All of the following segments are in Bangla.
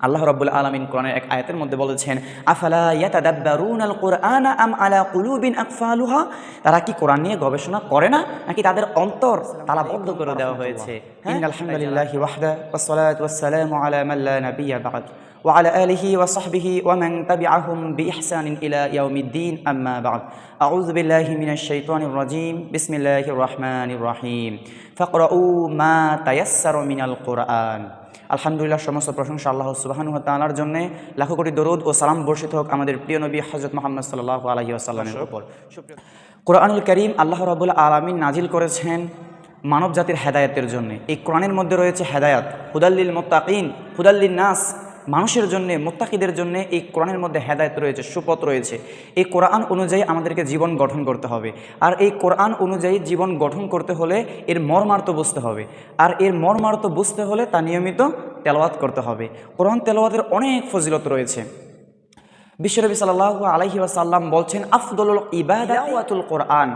আল্লাহ রাব্বুল আলামিন কোরআনের এক আয়াতের মধ্যে বলেছেন, আফালা ইয়াতাদাব্বারুনাল কুরআনা আম আলা কুলুবিন আকফালুহা, তারা কি কোরআন নিয়ে গবেষণা করে না, নাকি তাদের অন্তর তালাবদ্ধ করে দেওয়া হয়েছে? ইন্নাল হামদুলিল্লাহি ওয়াহদা ওয়াসসালাতু ওয়াসসালামু আলা মান লা নাবিয়্যা বা'দ ওয়া আলা আলিহি ওয়া সাহবিহি ওয়া মান তাবি'আহুম বিইহসানিন ইলা ইয়াউমিদ্দিন, আম্মা বা'দ। আউযু বিল্লাহি মিনাশ শাইতানির রাজীম, বিসমিল্লাহির রহমানির রহিম। ফাকরাউ মা তায়াসসারা মিনাল কুরআন। আলহামদুলিল্লাহ, সমস্ত প্রশংসা আল্লাহ সুবহানাহু ওয়া তাআলার জন্য। লাখো কোটি দরুদ ও সালাম বর্ষিত হোক আমাদের প্রিয় নবী হযরত মুহাম্মদ সাল্লাল্লাহু আলাইহি ওয়াসাল্লামের উপর। কোরআনুল কারীম আল্লাহ রাব্বুল আলামিন নাজিল করেছেন মানব জাতির হেদায়েতের জন্য। এই কোরআনের মধ্যে রয়েছে হেদায়েত, হুদাল্লিল মুত্তাকিন, হুদাল্লিন নাস, মানুষের জন্য, মুত্তাকিদের জন্য এই কোরআনের মধ্যে হেদায়েত রয়েছে, সুপথ রয়েছে। এই কোরআন অনুযায়ী আমাদেরকে জীবন গঠন করতে হবে। আর এই কোরআন অনুযায়ী জীবন গঠন করতে হলে এর মর্মার্থ বুঝতে হবে। আর এর মর্মার্থ বুঝতে হলে তা নিয়মিত তেলাওয়াত করতে হবে। কোরআন তেলাওয়াতের অনেক ফজিলত রয়েছে। বিশ্বনবী সাল্লাল্লাহু আলাইহি ওয়াসাল্লাম বলছেন, আফদলুল ইবাদাতুল কোরআন,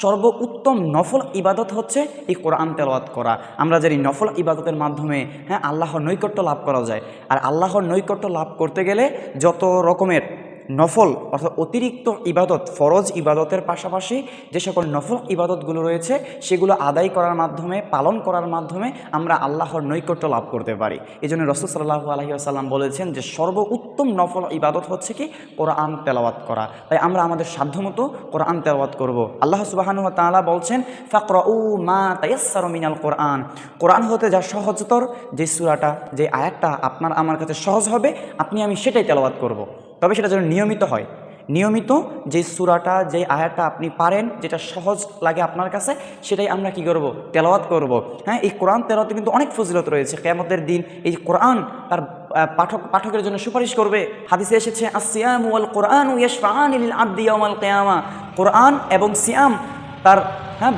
সর্বোত্তম নফল ইবাদত হচ্ছে এই কোরআন তেলাওয়াত করা। আমরা জানি নফল ইবাদতের মাধ্যমে আল্লাহর নৈকট্য লাভ করা যায়। আর আল্লাহর নৈকট্য লাভ করতে গেলে যত রকমের নফল অর্থাৎ অতিরিক্ত ইবাদত, ফরজ ইবাদতের পাশাপাশি যে সকল নফল ইবাদতগুলো রয়েছে সেগুলো আদায় করার মাধ্যমে, পালন করার মাধ্যমে আমরা আল্লাহর নৈকট্য লাভ করতে পারি। এই জন্য রাসূল সাল্লাল্লাহু আলাইহি ওয়াসাল্লাম বলেছেন যে সর্বোত্তম নফল ইবাদত হচ্ছে কি কোরআন তেলাওয়াত করা। তাই আমরা আমাদের সাধ্যমতো কোরআন তেলাওয়াত করব। আল্লাহ সুবহানাহু ওয়া তাআলা বলছেন, ফাকরাউ মা তায়াসসারা মিনাল কোরআন, কোরআন হতে যা সহজতর যে সূরাটা, যে আয়াতটা আপনার আমার কাছে সহজ হবে, আপনি আমি সেটাই তেলাওয়াত করব। তবে সেটা যেন নিয়মিত হয়। নিয়মিত যে সূরাটা, যে আয়াতটা আপনি পারেন, যেটা সহজ লাগে আপনার কাছে, সেটাই আমরা কি করব? তেলাওয়াত করব। এই কোরআন তেলাওয়াতে কিন্তু অনেক ফজিলত রয়েছে। কিয়ামতের দিন এই কোরআন তার পাঠকের জন্য সুপারিশ করবে। হাদিসে এসেছে, আসসিয়ামু ওয়াল কুরআনু ইয়াশফাআনি লিল আবদি ইয়াওমাল কিয়ামা, কোরআন এবং সিয়াম তার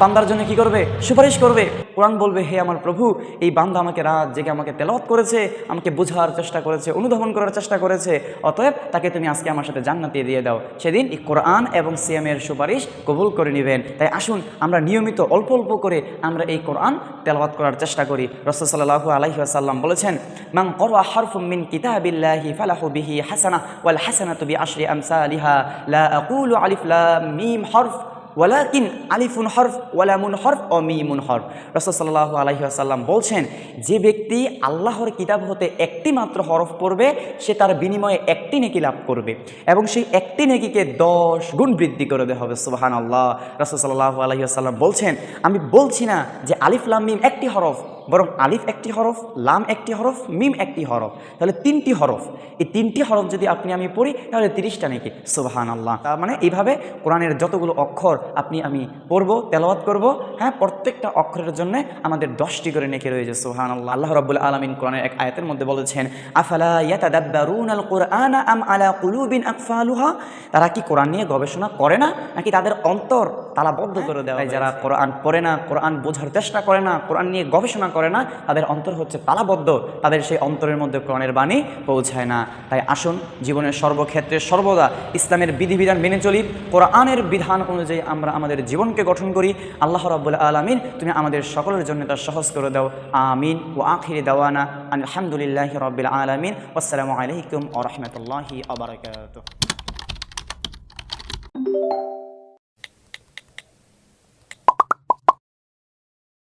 বান্দার জন্য কি করবে? সুপারিশ করবে। কোরআন বলবে, হে আমার প্রভু, এই বান্দা আমাকে রাত জেগে আমাকে তেলাওয়াত করেছে, আমাকে বোঝার চেষ্টা করেছে, অনুধাবন করার চেষ্টা করেছে, অতএব তাকে তুমি আজকে আমার সাথে জান্নাতে দিয়ে দাও। সেদিন এই কোরআন এবং সিয়ামের সুপারিশ কবুল করে নেবেন। তাই আসুন আমরা নিয়মিত অল্প অল্প করে আমরা এই কোরআন তেলাওয়াত করার চেষ্টা করি। রাসূল সাল্লাল্লাহু আলাইহি ওয়াসাল্লাম বলেছেন, মান ক্বারা হারফুম মিন কিতাবিল্লাহি ফালাহু বিহি হাসানাহ ওয়াল হাসানাতু বিআশরি আমসালিহা লা আকুলু আলিফ লাম মিম হরফ ওয়ালাকিন আলিফুন হরফ ওয়ালামুন হরফ ও মিমুন হরফ। রাসূল সাল্লাল্লাহু আলাইহি ওয়াসাল্লাম বলছেন, যে ব্যক্তি আল্লাহর কিতাব হতে একটি মাত্র হরফ পড়বে, সে তার বিনিময়ে একটি নেকি লাভ করবে এবং সেই একটি নেকিকে 10 গুণ বৃদ্ধি করে দেওয়া হবে। সুবহানাল্লাহ। রাসূল সাল্লাল্লাহু আলাইহি ওয়াসাল্লাম বলছেন, আমি বলছি না যে আলিফ লাম মিম একটি হরফ, বরং আলিফ একটি হরফ, লাম একটি হরফ, মিম একটি হরফ, তাহলে 3টি হরফ। এই 3টি হরফ যদি আপনি আমি পড়ি তাহলে 30টা নেকি। সুবহানাল্লাহ। তার মানে এইভাবে কোরআনের যতগুলো অক্ষর আপনি আমি পড়বো, তেলাওয়াত করব, প্রত্যেকটা অক্ষরের জন্য আমাদের 10টি করে নেকি রয়েছে। সুবহানাল্লাহ। আল্লাহ রাব্বুল আলামিন কোরআনের এক আয়াতের মধ্যে বলেছেন, আফালা ইয়াতাদাব্বারুনাল কুরআনা আম আলা কুলুবিন আকফালুহা, তারা কি কোরআন নিয়ে গবেষণা করে না, নাকি তাদের অন্তর তালাবদ্ধ করে দেওয়া? যারা কোরআন পড়ে না, কোরআন বোঝার চেষ্টা করে না, কোরআন নিয়ে গবেষণা করে না, তাদের অন্তর হচ্ছে তালাবদ্ধ, তাদের সেই অন্তরের মধ্যে কোরআনের বাণী পৌঁছায় না। তাই আসুন জীবনের সর্বক্ষেত্রে সর্বদা ইসলামের বিধিবিধান মেনে চলি, কোরআনের বিধান অনুযায়ী আমরা আমাদের জীবনকে গঠন করি। আল্লাহ রাব্বুল আলামিন তুমি আমাদের সকলের জন্য তা সহজ করে দাও। আমিন। ওয়া আখিরি দাওয়ানা আলহামদুলিল্লাহি রাব্বিল আলামিন। আসসালামু আলাইকুম ওয়া রাহমাতুল্লাহি ওয়া বারাকাতুহু।